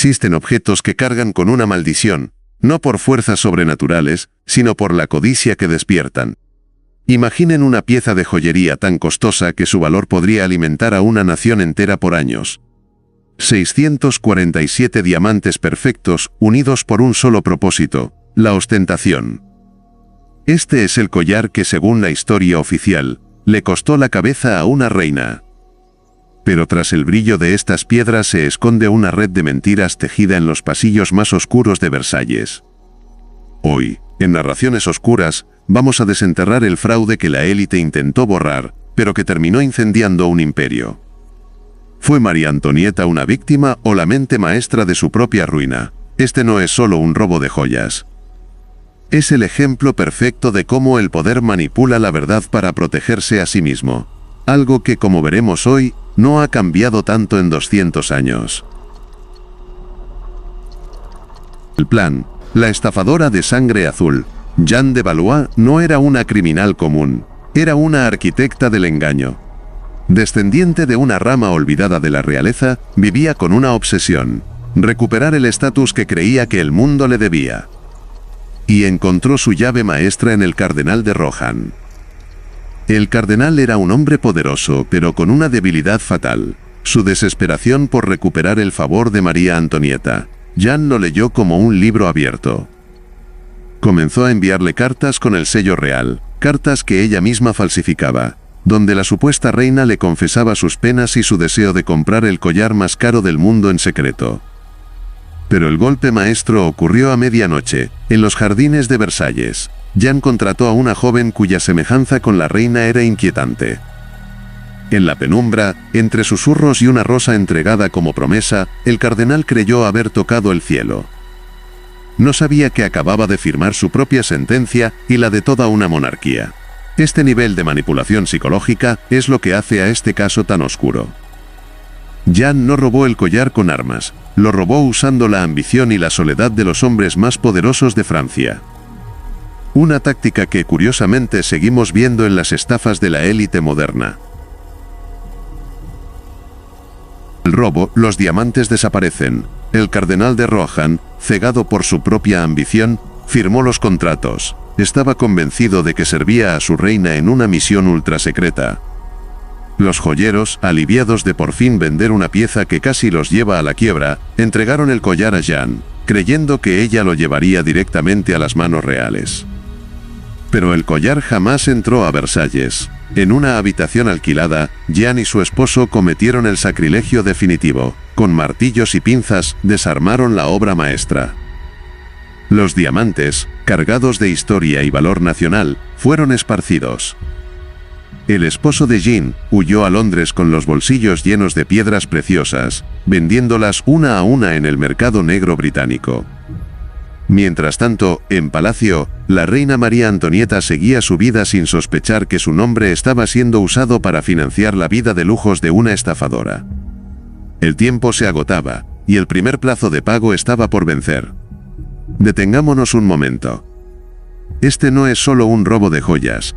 existen objetos que cargan con una maldición, no por fuerzas sobrenaturales, sino por la codicia que despiertan. Imaginen una pieza de joyería tan costosa que su valor podría alimentar a una nación entera por años. 647 diamantes perfectos, unidos por un solo propósito, la ostentación. Este es el collar que, según la historia oficial, le costó la cabeza a una reina. Pero tras el brillo de estas piedras se esconde una red de mentiras tejida en los pasillos más oscuros de Versalles. Hoy, en Narraciones Oscuras, vamos a desenterrar el fraude que la élite intentó borrar, pero que terminó incendiando un imperio. ¿Fue María Antonieta una víctima o la mente maestra de su propia ruina? Este no es solo un robo de joyas. Es el ejemplo perfecto de cómo el poder manipula la verdad para protegerse a sí mismo. Algo que, como veremos hoy, no ha cambiado tanto en 200 años. El plan. La estafadora de sangre azul, Jeanne de Valois, no era una criminal común, era una arquitecta del engaño. Descendiente de una rama olvidada de la realeza, vivía con una obsesión: recuperar el estatus que creía que el mundo le debía. Y encontró su llave maestra en el cardenal de Rohan. El cardenal era un hombre poderoso, pero con una debilidad fatal: su desesperación por recuperar el favor de María Antonieta. Jeanne lo leyó como un libro abierto. Comenzó a enviarle cartas con el sello real, cartas que ella misma falsificaba, donde la supuesta reina le confesaba sus penas y su deseo de comprar el collar más caro del mundo en secreto. Pero el golpe maestro ocurrió a medianoche, en los jardines de Versalles. Jeanne contrató a una joven cuya semejanza con la reina era inquietante. En la penumbra, entre susurros y una rosa entregada como promesa, el cardenal creyó haber tocado el cielo. No sabía que acababa de firmar su propia sentencia y la de toda una monarquía. Este nivel de manipulación psicológica es lo que hace a este caso tan oscuro. Jeanne no robó el collar con armas, lo robó usando la ambición y la soledad de los hombres más poderosos de Francia. Una táctica que curiosamente seguimos viendo en las estafas de la élite moderna. El robo, los diamantes desaparecen. El cardenal de Rohan, cegado por su propia ambición, firmó los contratos. Estaba convencido de que servía a su reina en una misión ultrasecreta. Los joyeros, aliviados de por fin vender una pieza que casi los lleva a la quiebra, entregaron el collar a Jeanne, creyendo que ella lo llevaría directamente a las manos reales. Pero el collar jamás entró a Versalles. En una habitación alquilada, Jeanne y su esposo cometieron el sacrilegio definitivo. Con martillos y pinzas, desarmaron la obra maestra. Los diamantes, cargados de historia y valor nacional, fueron esparcidos. El esposo de Jeanne huyó a Londres con los bolsillos llenos de piedras preciosas, vendiéndolas una a una en el mercado negro británico. Mientras tanto, en palacio, la reina María Antonieta seguía su vida sin sospechar que su nombre estaba siendo usado para financiar la vida de lujos de una estafadora. El tiempo se agotaba, y el primer plazo de pago estaba por vencer. Detengámonos un momento. Este no es solo un robo de joyas.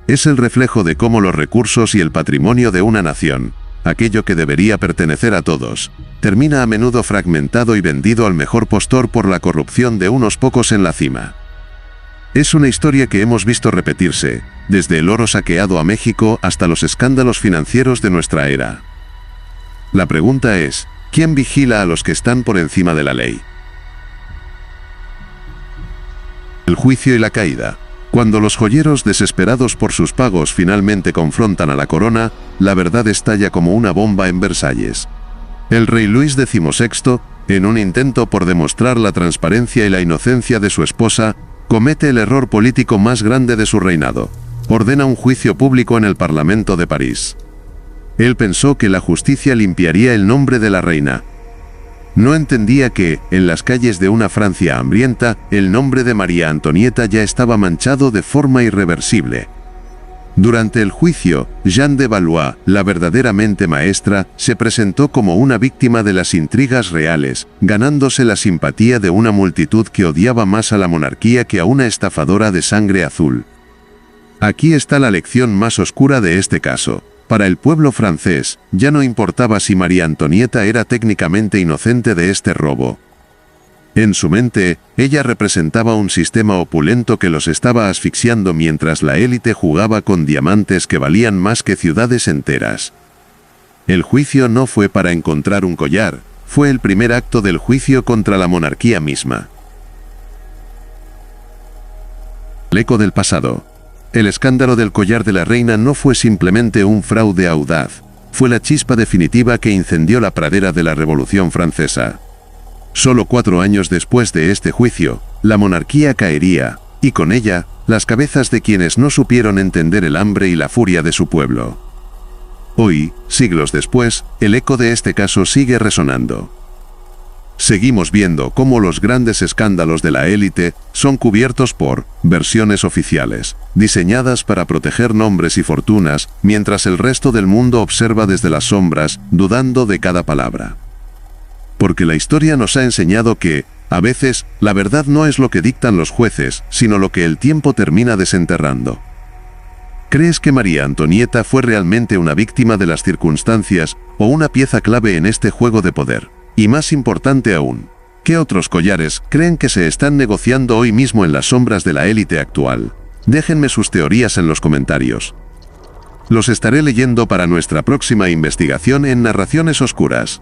Es el reflejo de cómo los recursos y el patrimonio de una nación, aquello que debería pertenecer a todos, termina a menudo fragmentado y vendido al mejor postor por la corrupción de unos pocos en la cima. Es una historia que hemos visto repetirse, desde el oro saqueado a México hasta los escándalos financieros de nuestra era. La pregunta es, ¿quién vigila a los que están por encima de la ley? El juicio y la caída. Cuando los joyeros desesperados por sus pagos finalmente confrontan a la corona, la verdad estalla como una bomba en Versalles. El rey Luis XVI, en un intento por demostrar la transparencia y la inocencia de su esposa, comete el error político más grande de su reinado. Ordena un juicio público en el Parlamento de París. Él pensó que la justicia limpiaría el nombre de la reina. No entendía que, en las calles de una Francia hambrienta, el nombre de María Antonieta ya estaba manchado de forma irreversible. Durante el juicio, Jeanne de Valois, la verdadera mente maestra, se presentó como una víctima de las intrigas reales, ganándose la simpatía de una multitud que odiaba más a la monarquía que a una estafadora de sangre azul. Aquí está la lección más oscura de este caso. para el pueblo francés, ya no importaba si María Antonieta era técnicamente inocente de este robo. En su mente, ella representaba un sistema opulento que los estaba asfixiando mientras la élite jugaba con diamantes que valían más que ciudades enteras. El juicio no fue para encontrar un collar, fue el primer acto del juicio contra la monarquía misma. El eco del pasado. El escándalo del collar de la reina no fue simplemente un fraude audaz, fue la chispa definitiva que incendió la pradera de la Revolución Francesa. Solo 4 años después de este juicio, la monarquía caería, y con ella, las cabezas de quienes no supieron entender el hambre y la furia de su pueblo. Hoy, siglos después, el eco de este caso sigue resonando. Seguimos viendo cómo los grandes escándalos de la élite son cubiertos por versiones oficiales, diseñadas para proteger nombres y fortunas, mientras el resto del mundo observa desde las sombras, dudando de cada palabra. Porque la historia nos ha enseñado que, a veces, la verdad no es lo que dictan los jueces, sino lo que el tiempo termina desenterrando. ¿Crees que María Antonieta fue realmente una víctima de las circunstancias o una pieza clave en este juego de poder? Y más importante aún, ¿qué otros collares creen que se están negociando hoy mismo en las sombras de la élite actual? Déjenme sus teorías en los comentarios. Los estaré leyendo para nuestra próxima investigación en Narraciones Oscuras.